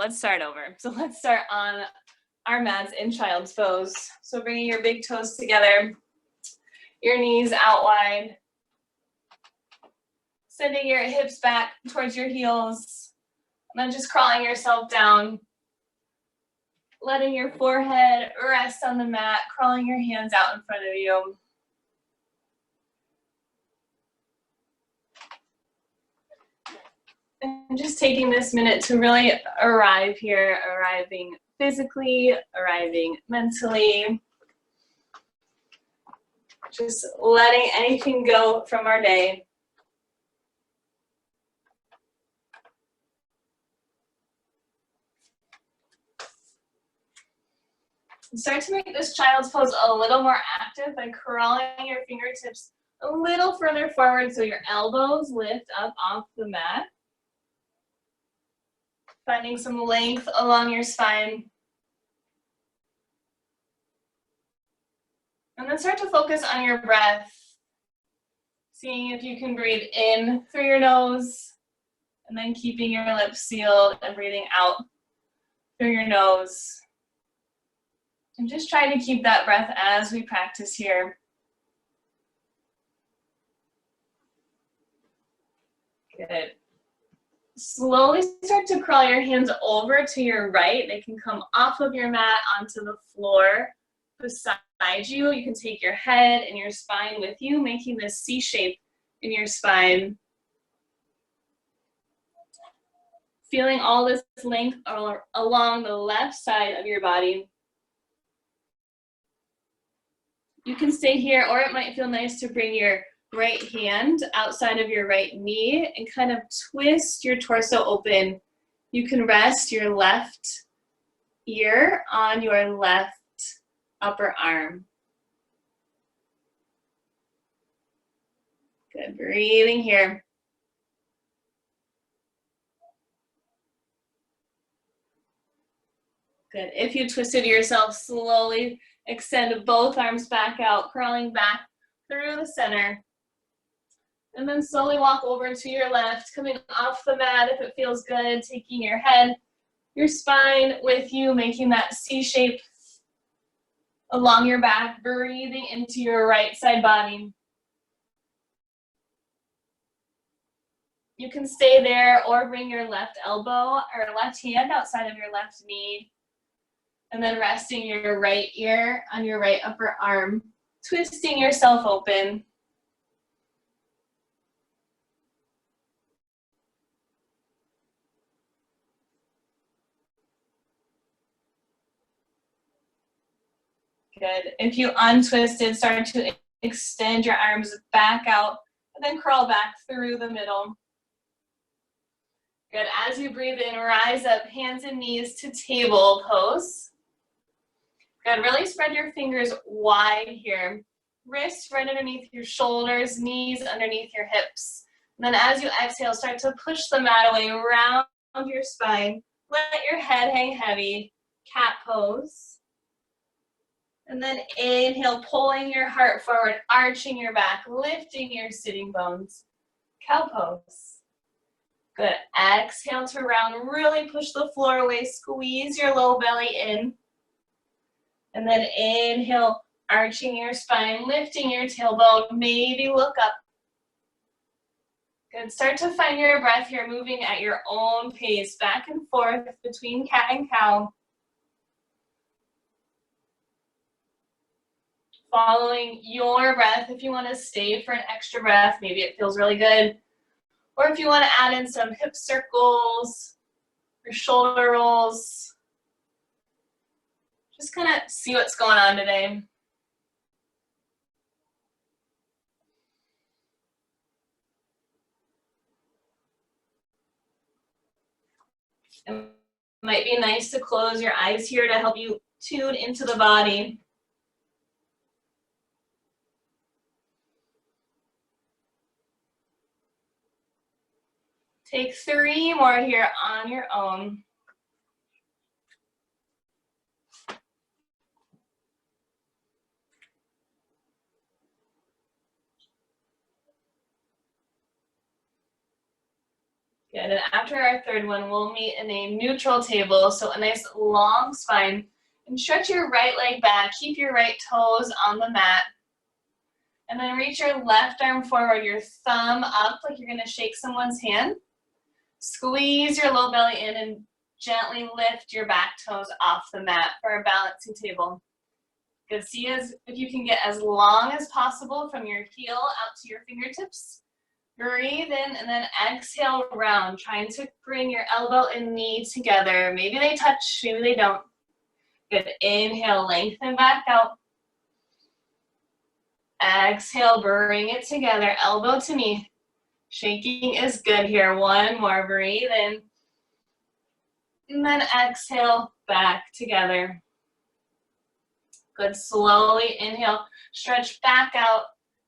let's start over. So let's start on our mats in child's pose. So bringing your big toes together, your knees out wide, sending your hips back towards your heels, and then just crawling yourself down, letting your forehead rest on the mat, crawling your hands out in front of you. And just taking this minute to really arrive here, arriving physically, arriving mentally. Just letting anything go from our day. Start to make this child's pose a little more active by crawling your fingertips a little further forward so your elbows lift up off the mat. Finding some length along your spine. And then start to focus on your breath. Seeing if you can breathe in through your nose and then keeping your lips sealed and breathing out through your nose. And just try to keep that breath as we practice here. Good. Slowly start to crawl your hands over to your right. They can come off of your mat onto the floor beside you. You can take your head and your spine with you, making this C shape in your spine. Feeling all this length along the left side of your body. You can stay here, or it might feel nice to bring your right hand outside of your right knee and kind of twist your torso open. You can rest your left ear on your left upper arm. Good, breathing here. Good, if you twisted yourself, slowly extend both arms back out, crawling back through the center. And then slowly walk over to your left, coming off the mat if it feels good, taking your head, your spine with you, making that C shape along your back, breathing into your right side body. You can stay there or bring your left elbow or left hand outside of your left knee. And then resting your right ear on your right upper arm, twisting yourself open. Good. If you untwisted, start to extend your arms back out and then crawl back through the middle. Good. As you breathe in, rise up, hands and knees to table pose. Good. Really spread your fingers wide here. Wrists right underneath your shoulders, knees underneath your hips. And then as you exhale, start to push the mat away around your spine. Let your head hang heavy. Cat pose. And then inhale, pulling your heart forward, arching your back, lifting your sitting bones. Cow pose. Good. Exhale to round. Really push the floor away. Squeeze your low belly in. And then inhale, arching your spine, lifting your tailbone. Maybe look up. Good. Start to find your breath here, moving at your own pace, back and forth between cat and cow. Following your breath. If you want to stay for an extra breath, maybe it feels really good. Or if you want to add in some hip circles or shoulder rolls. Just kind of see what's going on today. It might be nice to close your eyes here to help you tune into the body. Take 3 more here on your own. Good, and after our third one, we'll meet in a neutral table, so a nice long spine. And stretch your right leg back, keep your right toes on the mat. And then reach your left arm forward, your thumb up like you're gonna shake someone's hand. Squeeze your low belly in and gently lift your back toes off the mat for our balancing table. Good, see if you can get as long as possible from your heel out to your fingertips. Breathe in and then exhale round, trying to bring your elbow and knee together. Maybe they touch, maybe they don't. Good, inhale, lengthen back out. Exhale, bring it together, elbow to knee. Shaking is good here. One more, breathe in. And then exhale, back together. Good, slowly inhale, stretch back out,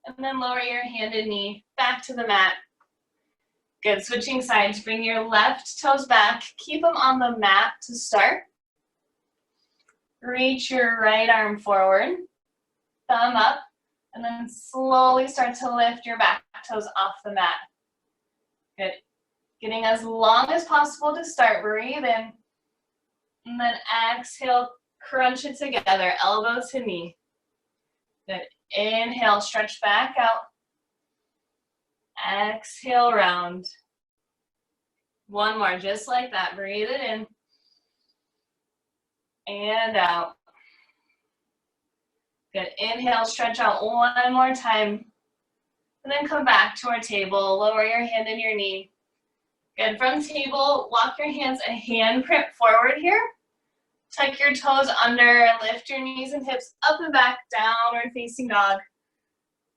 and then lower your hand and knee back to the mat. Good, switching sides, bring your left toes back, keep them on the mat to start. Reach your right arm forward, thumb up, and then slowly start to lift your back toes off the mat. Good, getting as long as possible to start, breathe in, and then exhale, crunch it together, elbow to knee. Good, inhale, stretch back out. Exhale, round. One more, just like that. Breathe it in. And out. Good, inhale, stretch out one more time. And then come back to our table. Lower your hand and your knee. Good, from table, walk your hands a handprint forward here. Tuck your toes under, lift your knees and hips up and back, downward facing dog.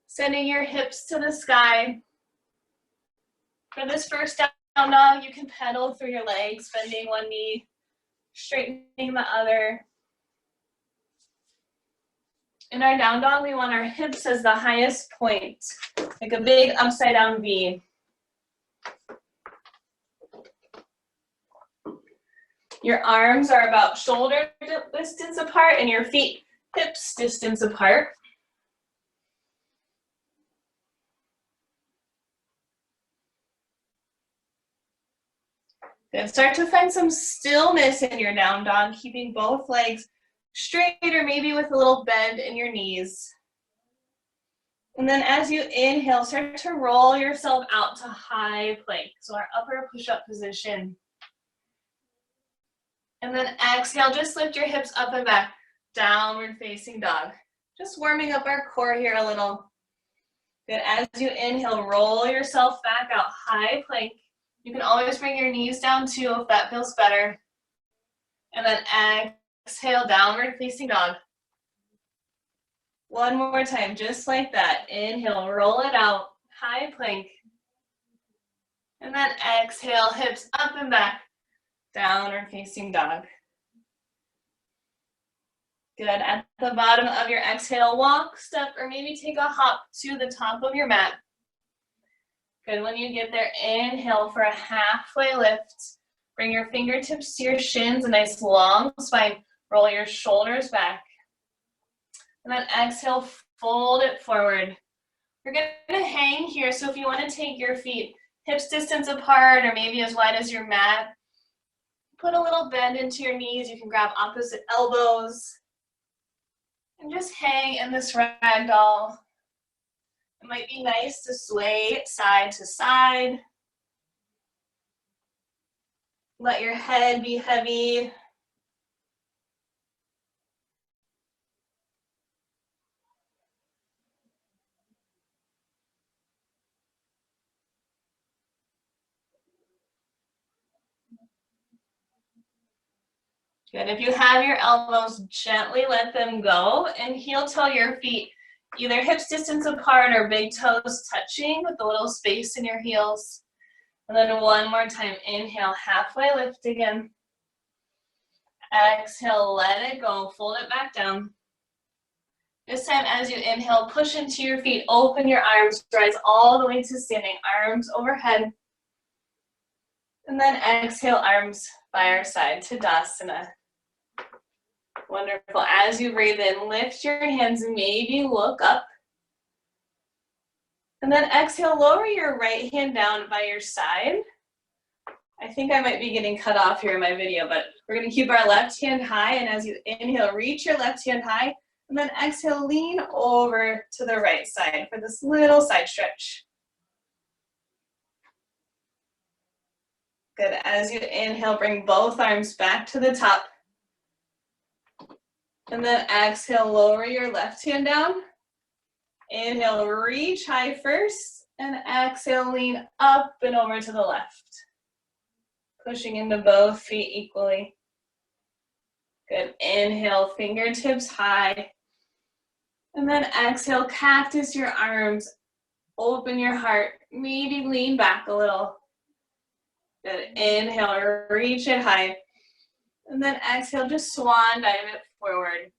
Sending your hips to the sky. For this first down dog, you can pedal through your legs, bending one knee, straightening the other. In our down dog, we want our hips as the highest point, like a big upside down V. Your arms are about shoulder distance apart and your feet hips distance apart. Good, start to find some stillness in your down dog, keeping both legs straight or maybe with a little bend in your knees. And then as you inhale, start to roll yourself out to high plank, so our upper push-up position. And then exhale, just lift your hips up and back, downward facing dog. Just warming up our core here a little. Good, as you inhale, roll yourself back out, high plank. You can always bring your knees down too if that feels better. And then exhale, downward facing dog. One more time, just like that. Inhale, roll it out, high plank. And then exhale, hips up and back, downward facing dog. Good, at the bottom of your exhale, walk, step, or maybe take a hop to the top of your mat. Good, when you get there, inhale for a halfway lift. Bring your fingertips to your shins, a nice long spine. Roll your shoulders back. And then exhale, fold it forward. We're gonna hang here, so if you wanna take your feet hips distance apart or maybe as wide as your mat, put a little bend into your knees. You can grab opposite elbows. And just hang in this ragdoll. It might be nice to sway side to side. Let your head be heavy. Good, if you have your elbows, gently let them go and heel toe your feet either hips distance apart or big toes touching with a little space in your heels. And then one more time, inhale, halfway lift again. Exhale, let it go, fold it back down. This time as you inhale, push into your feet, open your arms, rise all the way to standing, arms overhead. And then exhale, arms by our side, Tadasana. Wonderful. As you breathe in, lift your hands, maybe look up. And then exhale, lower your right hand down by your side. I think I might be getting cut off here in my video, but we're gonna keep our left hand high, and as you inhale, reach your left hand high, and then exhale, lean over to the right side for this little side stretch. Good, as you inhale, bring both arms back to the top. And then exhale, lower your left hand down. Inhale, reach high first, and exhale, lean up and over to the left. Pushing into both feet equally. Good, inhale, fingertips high. And then exhale, cactus your arms, open your heart, maybe lean back a little. Good, inhale, reach it high. And then exhale, just swan dive it forward.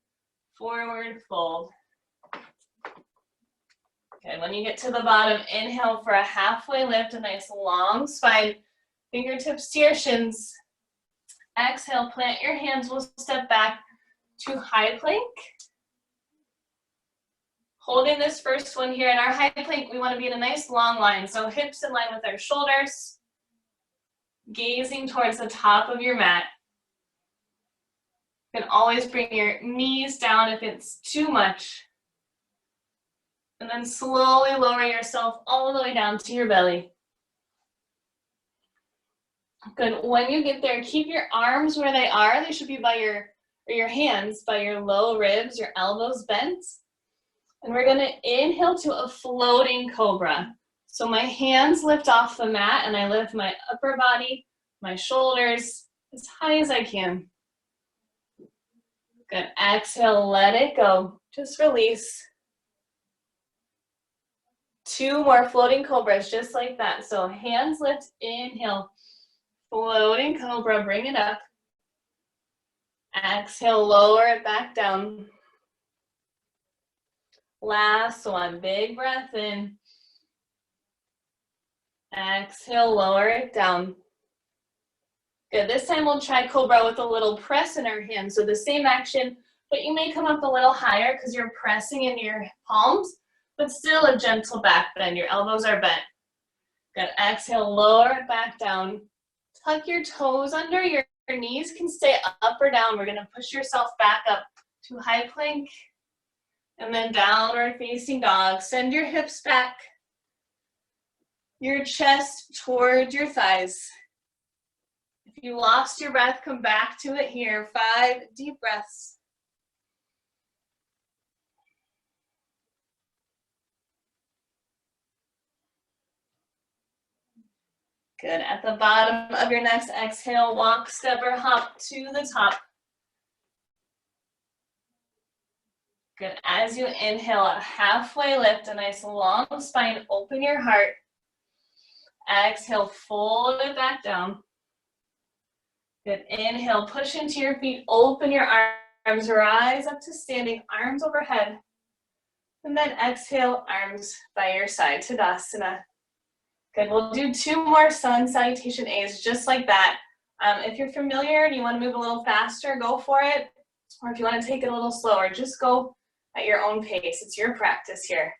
Forward fold. Good, when you get to the bottom, inhale for a halfway lift, a nice long spine. Fingertips to your shins. Exhale, plant your hands, we'll step back to high plank. Holding this first one here in our high plank, we want to be in a nice long line. So hips in line with our shoulders, gazing towards the top of your mat. You can always bring your knees down if it's too much. And then slowly lower yourself all the way down to your belly. Good, when you get there, keep your arms where they are. They should be by your hands, by your low ribs, your elbows bent. And we're gonna inhale to a floating cobra. So my hands lift off the mat and I lift my upper body, my shoulders as high as I can. Good, exhale, let it go. Just release. 2 more floating cobras, just like that. So hands lift, inhale. Floating cobra, bring it up. Exhale, lower it back down. Last one, big breath in. Exhale, lower it down. Good, this time we'll try cobra with a little press in our hands. So the same action, but you may come up a little higher because you're pressing in your palms, but still a gentle back bend. Your elbows are bent. Good, exhale, lower it back down. Tuck your toes under, your knees can stay up or down. We're gonna push yourself back up to high plank and then downward facing dog. Send your hips back, your chest towards your thighs. If you lost your breath, come back to it here. 5 deep breaths. Good, at the bottom of your next exhale, walk, step, or hop to the top. Good, as you inhale, a halfway lift, a nice long spine, open your heart. Exhale, fold it back down. Good, inhale, push into your feet, open your arms, rise up to standing, arms overhead. And then exhale, arms by your side, Tadasana. Good, we'll do 2 more sun salutation A's just like that. If you're familiar and you want to move a little faster, go for it. Or if you want to take it a little slower, just go at your own pace. It's your practice here.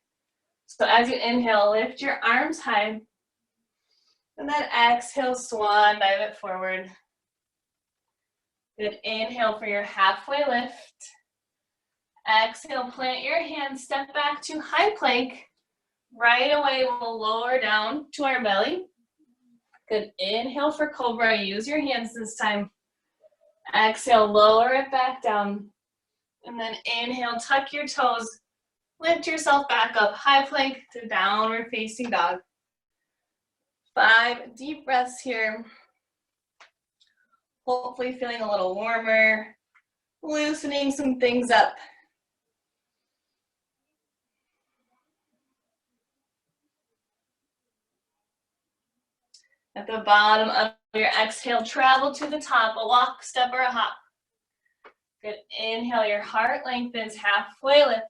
So as you inhale, lift your arms high. And then exhale, swan, dive it forward. Good, inhale for your halfway lift. Exhale, plant your hands, step back to high plank. Right away, we'll lower down to our belly. Good, inhale for cobra, use your hands this time. Exhale, lower it back down. And then inhale, tuck your toes, lift yourself back up, high plank to downward facing dog. 5 deep breaths here. Hopefully feeling a little warmer, loosening some things up. At the bottom of your exhale, travel to the top, a walk, step, or a hop. Good, inhale, your heart lengthens, halfway lift.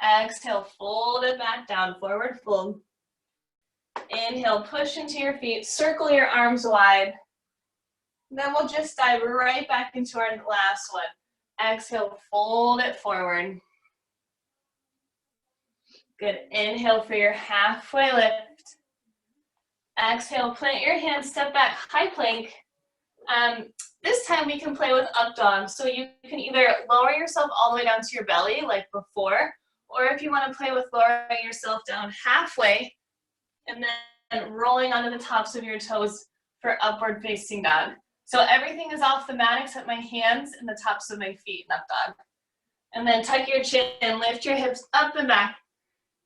Exhale, fold it back down, forward fold. Inhale, push into your feet, circle your arms wide. Then we'll just dive right back into our last one. Exhale, fold it forward. Good, inhale for your halfway lift. Exhale, plant your hands, step back, high plank. This time we can play with up dog. So you can either lower yourself all the way down to your belly like before, or if you want to play with lowering yourself down halfway and then rolling onto the tops of your toes for upward facing dog. So everything is off the mat except my hands and the tops of my feet in up dog. And then tuck your chin and lift your hips up and back,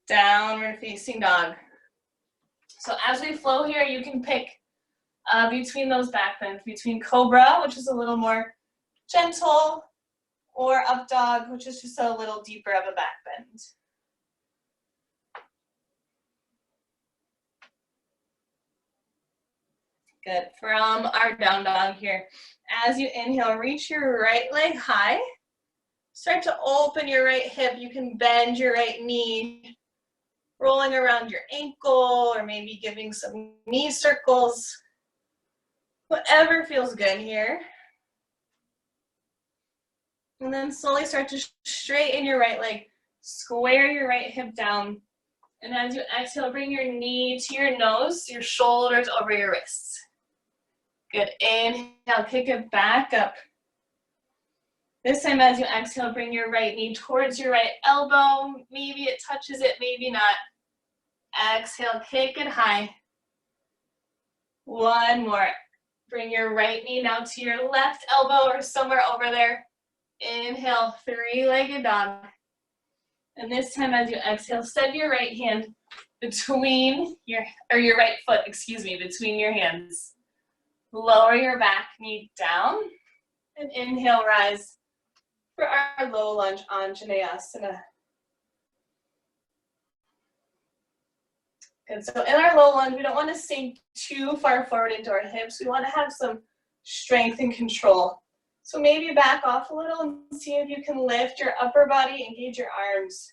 downward facing dog. So as we flow here, you can pick between those back bends, between cobra, which is a little more gentle, or up dog, which is just a little deeper of a back bend. Good. From our down dog here, as you inhale, reach your right leg high. Start to open your right hip. You can bend your right knee, rolling around your ankle, or maybe giving some knee circles. Whatever feels good here. And then slowly start to straighten your right leg. Square your right hip down. And as you exhale, bring your knee to your nose, your shoulders over your wrists. Good. Inhale, kick it back up. This time as you exhale, bring your right knee towards your right elbow. Maybe it touches it, maybe not. Exhale, kick it high. One more. Bring your right knee now to your left elbow or somewhere over there. Inhale, three-legged dog. And this time as you exhale, step your right hand between your right foot, between your hands. Lower your back knee down and inhale, rise for our low lunge Anjaneyasana. Good, so in our low lunge, we don't want to sink too far forward into our hips. We want to have some strength and control. So maybe back off a little and see if you can lift your upper body, engage your arms.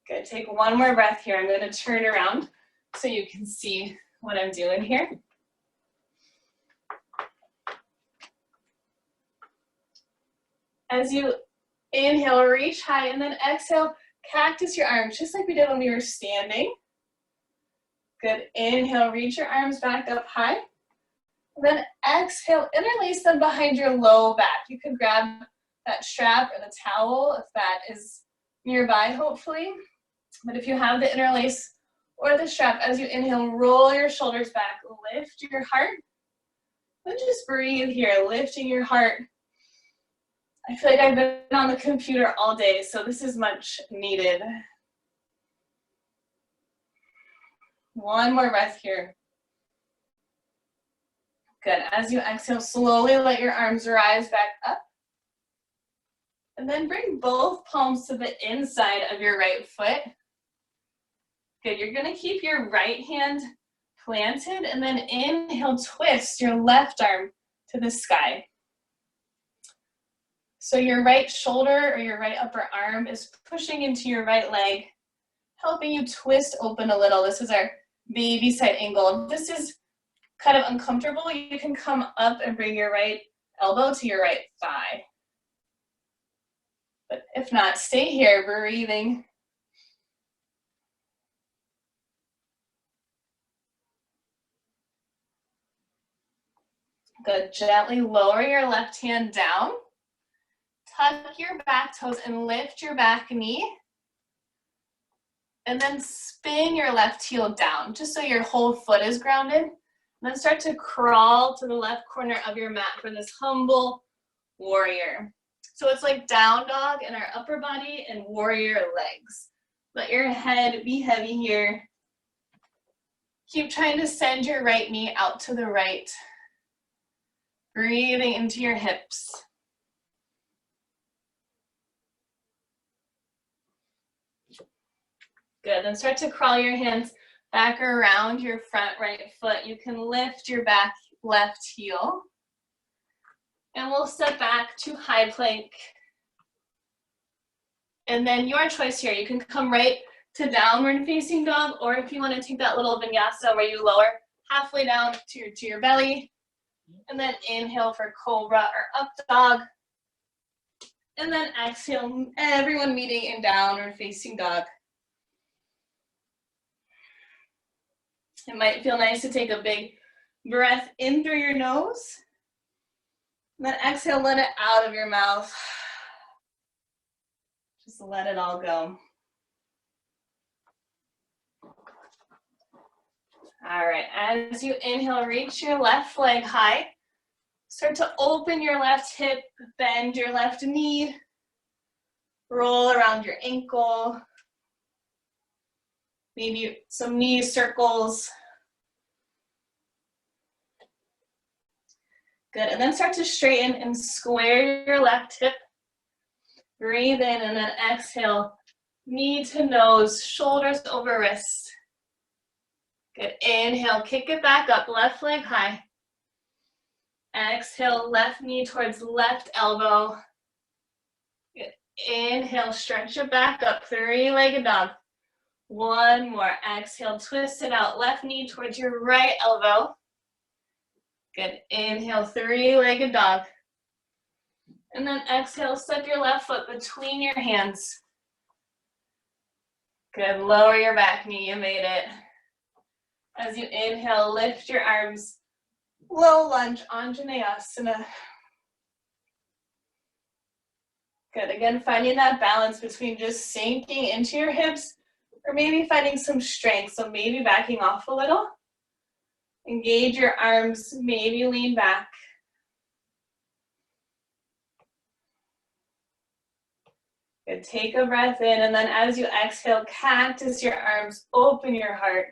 Good, take one more breath here. I'm going to turn around so you can see what I'm doing here. As you inhale, reach high, and then exhale, cactus your arms, just like we did when we were standing. Good, inhale, reach your arms back up high. And then exhale, interlace them behind your low back. You can grab that strap or the towel if that is nearby, hopefully. But if you have the interlace or the strap, as you inhale, roll your shoulders back, lift your heart. Then just breathe here, lifting your heart. I feel like I've been on the computer all day, so this is much needed. One more breath here. Good. As you exhale, slowly let your arms rise back up. And then bring both palms to the inside of your right foot. Good. You're going to keep your right hand planted, and then inhale, twist your left arm to the sky. So your right shoulder or your right upper arm is pushing into your right leg, helping you twist open a little. This is our baby side angle. If this is kind of uncomfortable, you can come up and bring your right elbow to your right thigh. But if not, stay here, breathing. Good. Gently lower your left hand down. Tuck your back toes and lift your back knee. And then spin your left heel down, just so your whole foot is grounded. And then start to crawl to the left corner of your mat for this humble warrior. So it's like down dog in our upper body and warrior legs. Let your head be heavy here. Keep trying to send your right knee out to the right. Breathing into your hips. Good, then start to crawl your hands back around your front right foot. You can lift your back left heel. And we'll step back to high plank. And then your choice here, you can come right to downward facing dog, or if you want to take that little vinyasa where you lower halfway down to your belly, and then inhale for cobra or up dog. And then exhale, everyone meeting in downward facing dog. It might feel nice to take a big breath in through your nose. And then exhale, let it out of your mouth. Just let it all go. All right, as you inhale, reach your left leg high. Start to open your left hip, bend your left knee, roll around your ankle. Maybe some knee circles. Good, and then start to straighten and square your left hip. Breathe in and then exhale, knee to nose, shoulders over wrist. Good, inhale, kick it back up, left leg high. Exhale, left knee towards left elbow. Good, inhale, stretch it back up, three-legged dog. One more, exhale, twist it out, left knee towards your right elbow. Good, inhale, three-legged dog. And then exhale, step your left foot between your hands. Good, lower your back knee, you made it. As you inhale, lift your arms, low lunge, Anjaneyasana. Good, again, finding that balance between just sinking into your hips or maybe finding some strength, so maybe backing off a little. Engage your arms, maybe lean back. Good, take a breath in, and then as you exhale, cactus your arms, open your heart.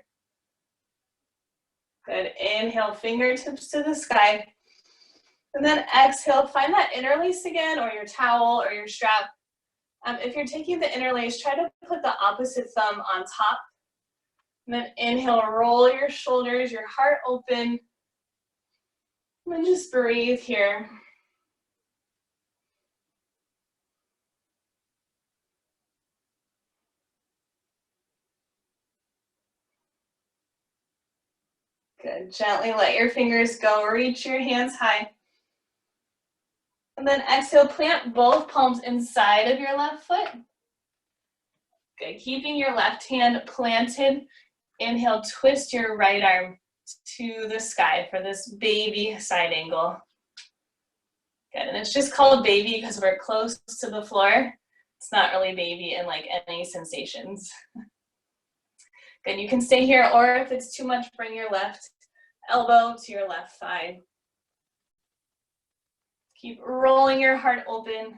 Good, inhale, fingertips to the sky. And then exhale, find that interlace again, or your towel, or your strap. If you're taking the interlace, try to put the opposite thumb on top. And then inhale, roll your shoulders, your heart open. And then just breathe here. Good, gently let your fingers go, reach your hands high. And then exhale, plant both palms inside of your left foot. Good, keeping your left hand planted. Inhale, twist your right arm to the sky for this baby side angle. Good, and it's just called baby because we're close to the floor. It's not really baby in like any sensations. Good, you can stay here, or if it's too much, bring your left elbow to your left thigh. Keep rolling your heart open.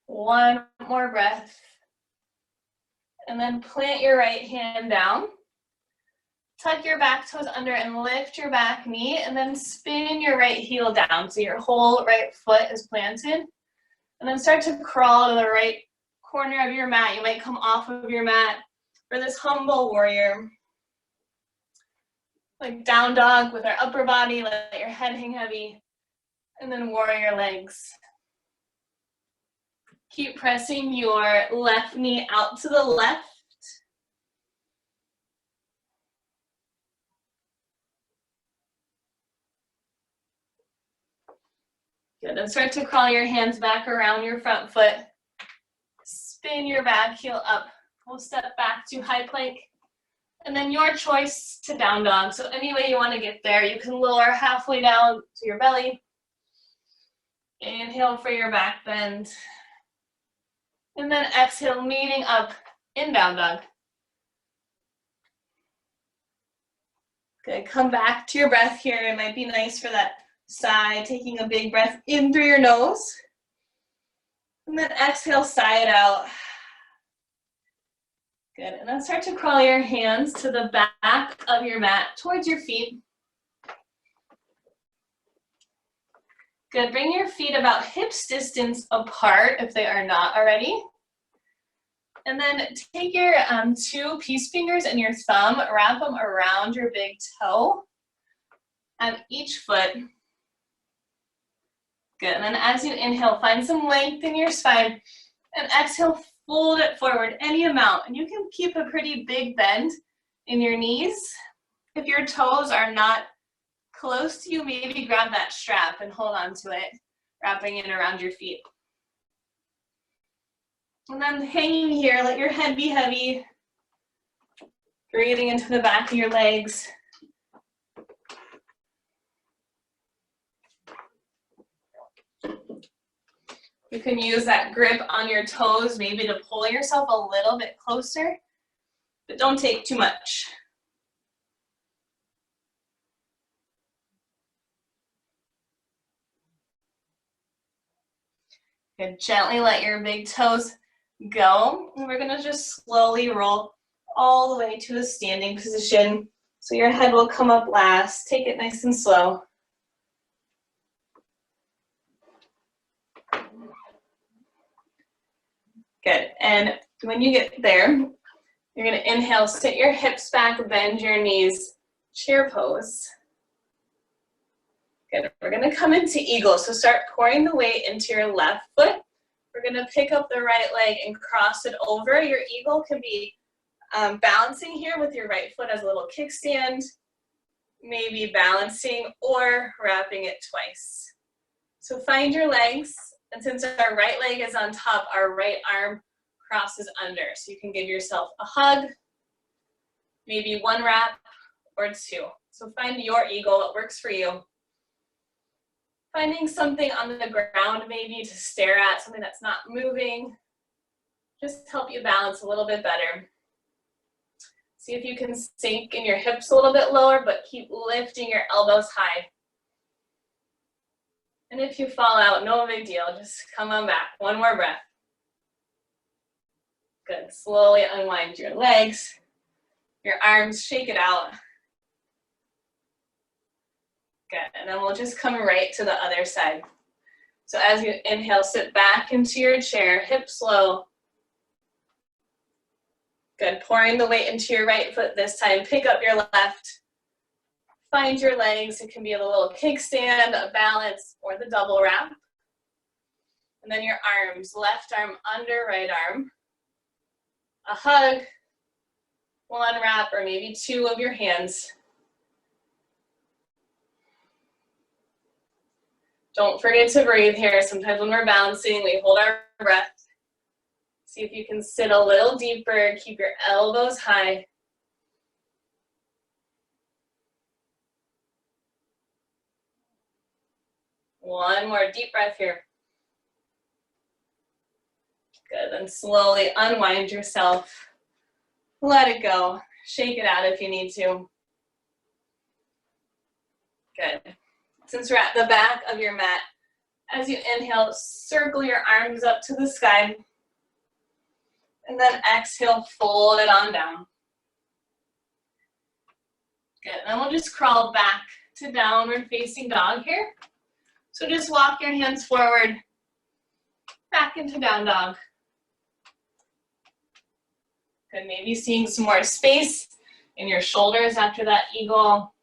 One more breath. And then plant your right hand down. Tuck your back toes under and lift your back knee, and then spin your right heel down so your whole right foot is planted. And then start to crawl to the right corner of your mat. You might come off of your mat for this humble warrior. Like down dog with our upper body, let your head hang heavy. And then warrior legs. Keep pressing your left knee out to the left. Good, and start to crawl your hands back around your front foot. Spin your back heel up. We'll step back to high plank. And then your choice to down dog. So any way you want to get there, you can lower halfway down to your belly. Inhale for your back bend. And then exhale, meeting up in down dog. Good, come back to your breath here. It might be nice for that side, taking a big breath in through your nose. And then exhale, sigh it out. Good, and then start to crawl your hands to the back of your mat towards your feet. Good, bring your feet about hips distance apart if they are not already. And then take your two peace fingers and your thumb, wrap them around your big toe on each foot. Good, and then as you inhale, find some length in your spine, and exhale, fold it forward any amount, and you can keep a pretty big bend in your knees. If your toes are not close to you, maybe grab that strap and hold on to it, wrapping it around your feet. And then hanging here, let your head be heavy. Breathing into the back of your legs. You can use that grip on your toes, maybe to pull yourself a little bit closer, but don't take too much. Good. Gently let your big toes go, and we're gonna just slowly roll all the way to a standing position. So your head will come up last. Take it nice and slow. Good. And when you get there, you're gonna inhale, sit your hips back, bend your knees, chair pose. Good. We're gonna come into eagle. So start pouring the weight into your left foot. We're gonna pick up the right leg and cross it over. Your eagle can be balancing here with your right foot as a little kickstand, maybe balancing or wrapping it twice. So find your legs, and since our right leg is on top, our right arm crosses under. So you can give yourself a hug, maybe one wrap or two. So find your eagle, what works for you. Finding something on the ground maybe to stare at, something that's not moving, just help you balance a little bit better. See if you can sink in your hips a little bit lower, but keep lifting your elbows high. And if you fall out, no big deal, just come on back. One more breath. Good, slowly unwind your legs, your arms, shake it out. Good, and then we'll just come right to the other side. So as you inhale, sit back into your chair, hips low. Good, pouring the weight into your right foot this time. Pick up your left. Find your legs. It can be a little kickstand, a balance, or the double wrap. And then your arms, left arm under right arm. A hug, one wrap, or maybe two of your hands. Don't forget to breathe here. Sometimes when we're balancing, we hold our breath. See if you can sit a little deeper. Keep your elbows high. One more deep breath here. Good, then slowly unwind yourself. Let it go. Shake it out if you need to. Good. Since we're at the back of your mat, as you inhale, circle your arms up to the sky. And then exhale, fold it on down. Good, and then we'll just crawl back to downward facing dog here. So just walk your hands forward, back into down dog. Good, maybe seeing some more space in your shoulders after that eagle.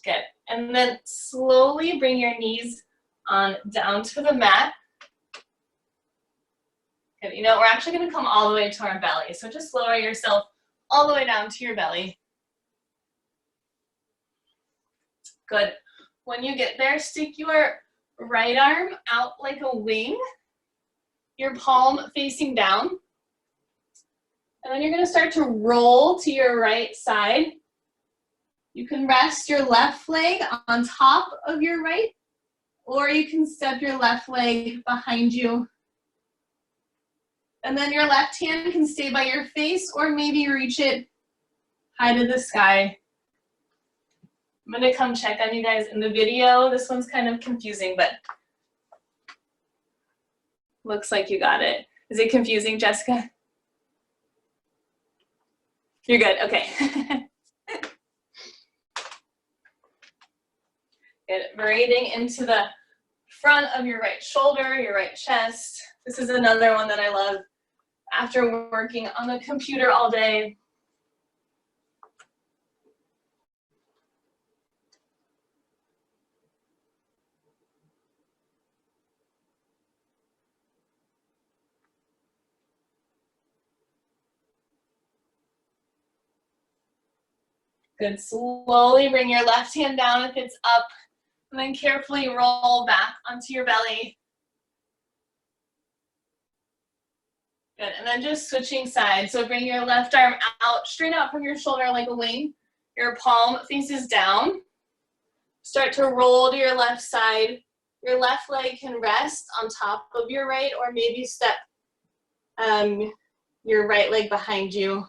Good, and then slowly bring your knees on down to the mat. Good, you know, we're actually gonna come all the way to our belly. So just lower yourself all the way down to your belly. Good, when you get there, stick your right arm out like a wing, your palm facing down. And then you're gonna start to roll to your right side. You can rest your left leg on top of your right, or you can step your left leg behind you. And then your left hand can stay by your face, or maybe reach it high to the sky. I'm gonna come check on you guys in the video. This one's kind of confusing, but looks like you got it. Is it confusing, Jessica? You're good, okay. Good, breathing into the front of your right shoulder, your right chest. This is another one that I love after working on the computer all day. Good, slowly bring your left hand down if it's up, and then carefully roll back onto your belly. Good, and then just switching sides. So bring your left arm out, straight out from your shoulder like a wing. Your palm faces down. Start to roll to your left side. Your left leg can rest on top of your right, or maybe step your right leg behind you.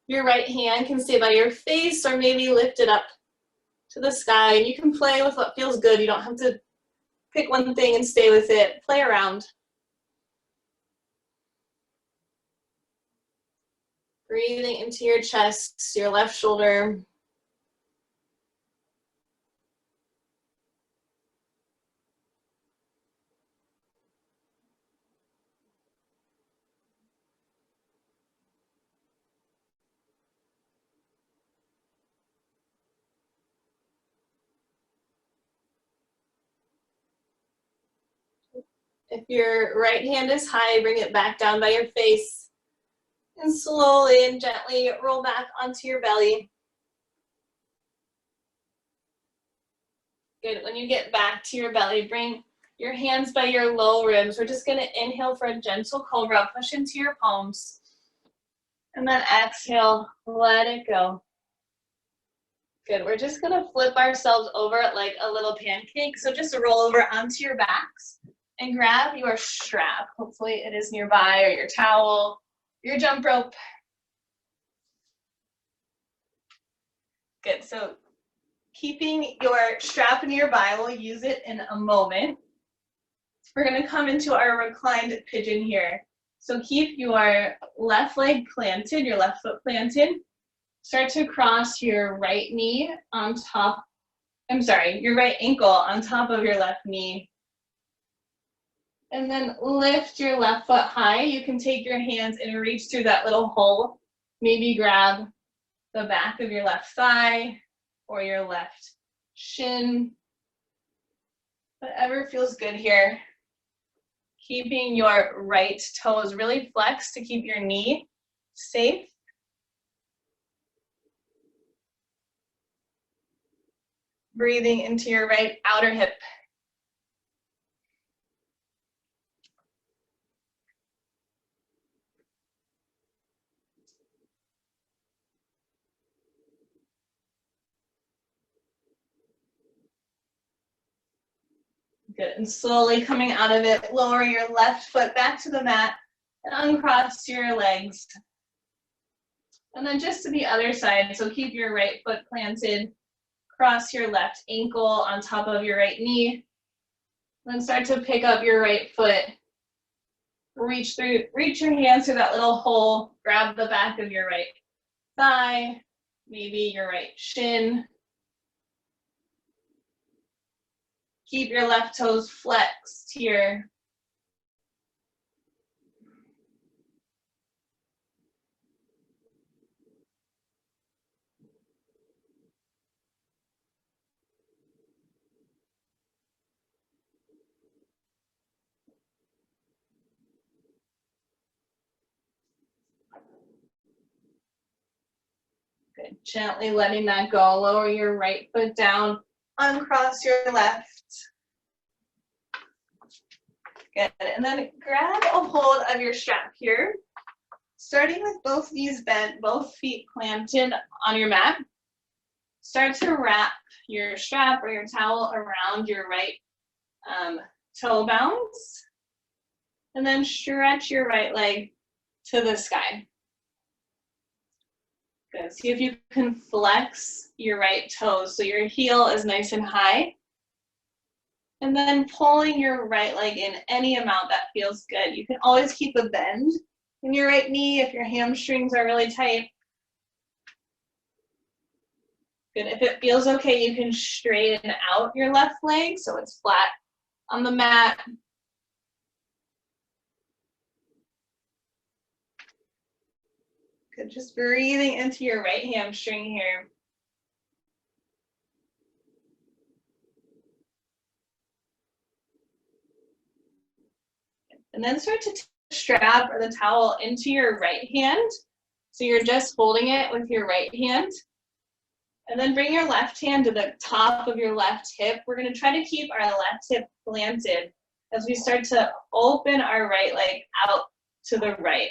Your right hand can stay by your face or maybe lift it up to the sky. And you can play with what feels good. You don't have to pick one thing and stay with it. Play around. Breathing into your chest, your left shoulder. If your right hand is high, bring it back down by your face. And slowly and gently roll back onto your belly. Good. When you get back to your belly, bring your hands by your low ribs. We're just going to inhale for a gentle cobra. Push into your palms. And then exhale, let it go. Good. We're just going to flip ourselves over like a little pancake. So just roll over onto your backs and grab your strap. Hopefully it is nearby, or your towel, your jump rope. Good. So keeping your strap nearby, we'll use it in a moment. We're going to come into our reclined pigeon here. So keep your left leg planted, your left foot planted. Start to cross your right knee on top, your right ankle on top of your left knee. And then lift your left foot high. You can take your hands and reach through that little hole. Maybe grab the back of your left thigh or your left shin. Whatever feels good here. Keeping your right toes really flexed to keep your knee safe. Breathing into your right outer hip. Good, and slowly coming out of it, lower your left foot back to the mat and uncross your legs. And then just to the other side, so keep your right foot planted, cross your left ankle on top of your right knee, then start to pick up your right foot, reach your hands through that little hole, grab the back of your right thigh, maybe your right shin. Keep your left toes flexed here. Good. Gently letting that go. Lower your right foot down. Uncross your left. Good. And then grab a hold of your strap here. Starting with both knees bent, both feet planted on your mat. Start to wrap your strap or your towel around your right toe bounce. And then stretch your right leg to the sky. Good. See if you can flex your right toes so your heel is nice and high. And then pulling your right leg in any amount that feels good. You can always keep a bend in your right knee if your hamstrings are really tight. Good. If it feels okay, you can straighten out your left leg so it's flat on the mat. Good. Just breathing into your right hamstring here. And then start to take the strap or the towel into your right hand. So you're just holding it with your right hand. And then bring your left hand to the top of your left hip. We're going to try to keep our left hip planted as we start to open our right leg out to the right.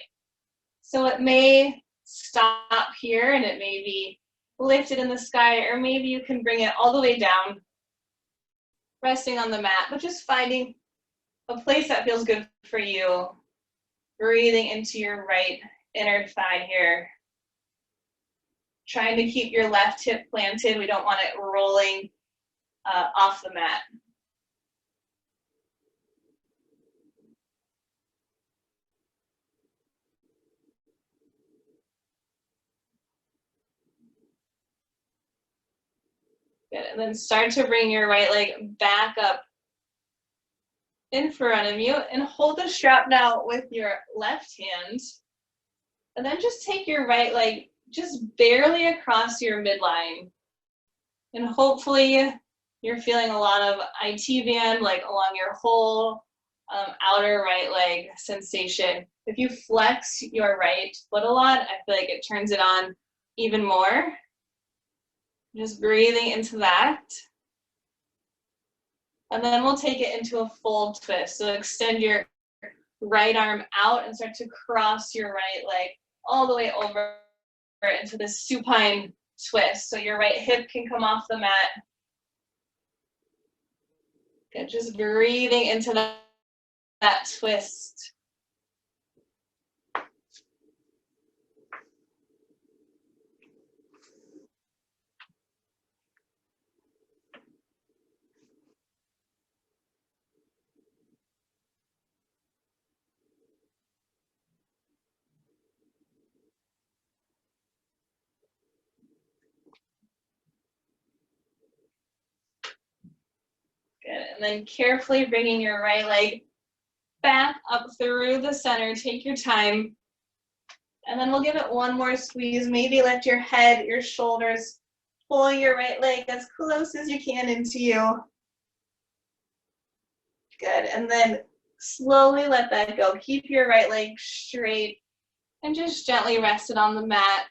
So it may stop here and it may be lifted in the sky, or maybe you can bring it all the way down, resting on the mat, but just finding a place that feels good for you. Breathing into your right inner thigh here. Trying to keep your left hip planted. We don't want it rolling off the mat. Good, and then start to bring your right leg back up in front of you and hold the strap now with your left hand. And then just take your right leg just barely across your midline. And hopefully you're feeling a lot of IT band like along your whole outer right leg sensation. If you flex your right foot a lot, I feel like it turns it on even more. Just breathing into that. And then we'll take it into a full twist. So extend your right arm out and start to cross your right leg all the way over into this supine twist. So your right hip can come off the mat. Good, just breathing into that twist. Good, and then carefully bringing your right leg back up through the center. Take your time. And then we'll give it one more squeeze. Maybe lift your head, your shoulders, pull your right leg as close as you can into you. Good, and then slowly let that go. Keep your right leg straight and just gently rest it on the mat.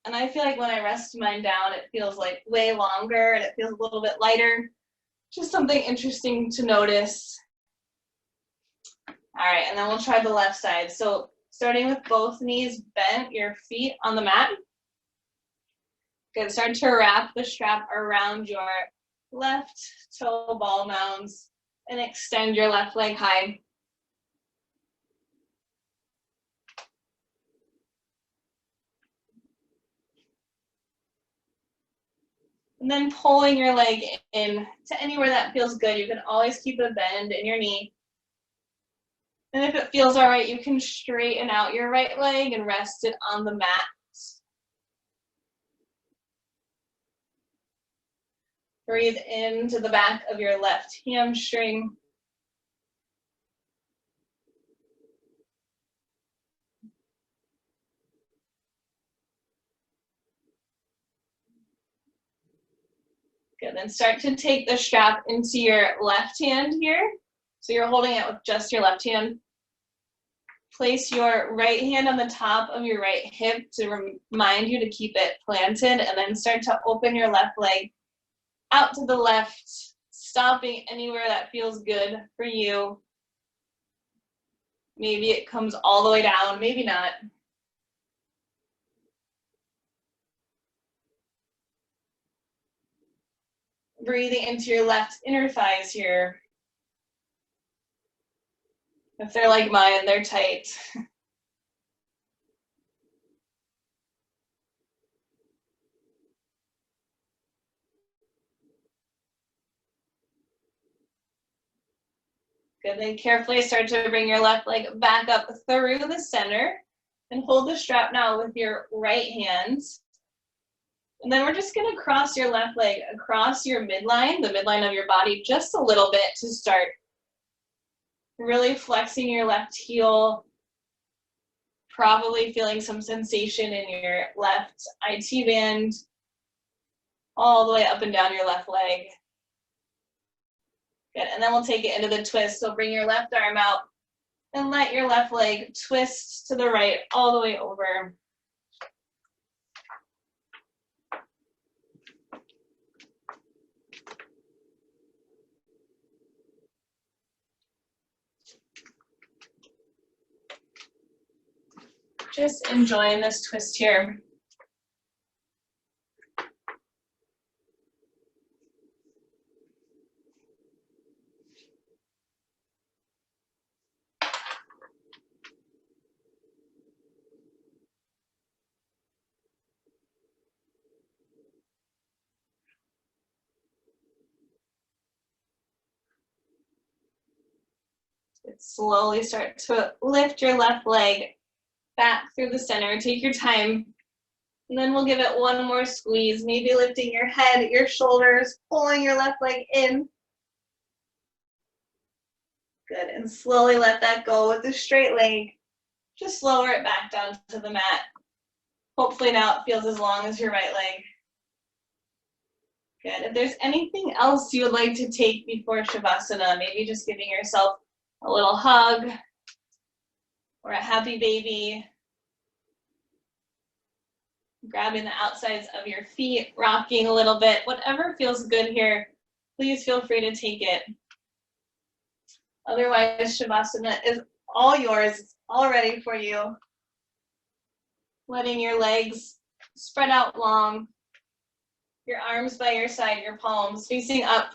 And I feel like when I rest mine down, it feels like way longer and it feels a little bit lighter. Just something interesting to notice. All right, and then we'll try the left side. So starting with both knees bent, your feet on the mat. Good, start to wrap the strap around your left toe ball mounds and extend your left leg high. And then pulling your leg in to anywhere that feels good. You can always keep a bend in your knee. And if it feels all right, you can straighten out your right leg and rest it on the mat. Breathe into the back of your left hamstring. Good, then start to take the strap into your left hand here. So you're holding it with just your left hand. Place your right hand on the top of your right hip to remind you to keep it planted, and then start to open your left leg out to the left, stopping anywhere that feels good for you. Maybe it comes all the way down, maybe not. Breathing into your left inner thighs here. If they're like mine, they're tight. Good, then carefully start to bring your left leg back up through the center and hold the strap now with your right hand. And then we're just gonna cross your left leg across your midline, the midline of your body, just a little bit to start. Really flexing your left heel, probably feeling some sensation in your left IT band, all the way up and down your left leg. Good, and then we'll take it into the twist. So bring your left arm out and let your left leg twist to the right all the way over. Just enjoying this twist here. Slowly start to lift your left leg back through the center. Take your time. And then we'll give it one more squeeze, maybe lifting your head, your shoulders, pulling your left leg in. Good, and slowly let that go with the straight leg. Just lower it back down to the mat. Hopefully now it feels as long as your right leg. Good, if there's anything else you would like to take before Shavasana, maybe just giving yourself a little hug or a happy baby. Grabbing the outsides of your feet, rocking a little bit, whatever feels good here, please feel free to take it. Otherwise, Shavasana is all yours, it's all ready for you. Letting your legs spread out long, your arms by your side, your palms facing up.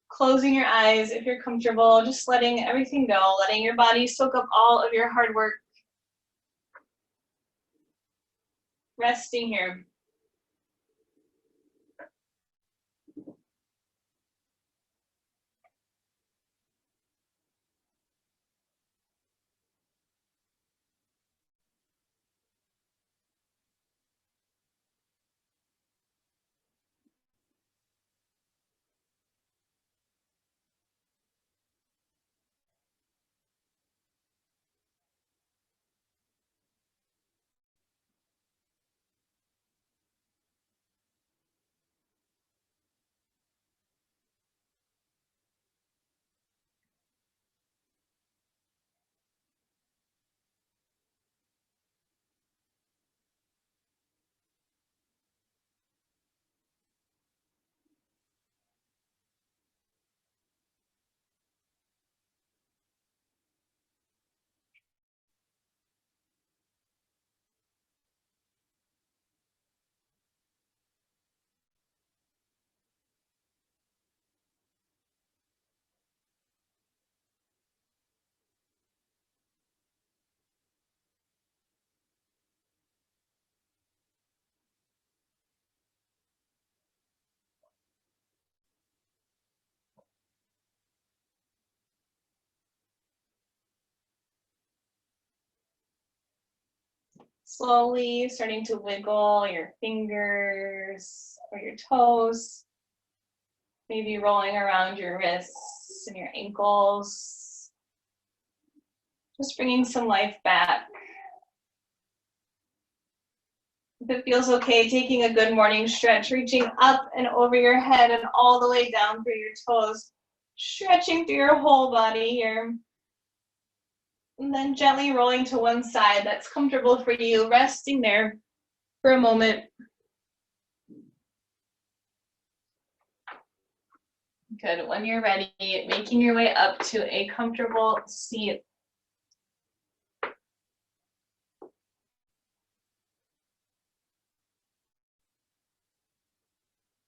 Closing your eyes if you're comfortable, just letting everything go, letting your body soak up all of your hard work. Resting here. Slowly starting to wiggle your fingers or your toes. Maybe rolling around your wrists and your ankles. Just bringing some life back. If it feels okay, taking a good morning stretch, reaching up and over your head and all the way down through your toes. Stretching through your whole body here. And then gently rolling to one side that's comfortable for you, resting there for a moment. Good, when you're ready, making your way up to a comfortable seat.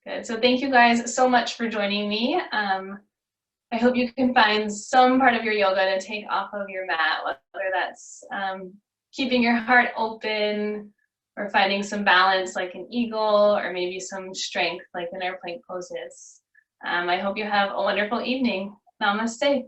Good, so thank you guys so much for joining me. I hope you can find some part of your yoga to take off of your mat, whether that's keeping your heart open or finding some balance like an eagle or maybe some strength like in our plank poses. I hope you have a wonderful evening. Namaste.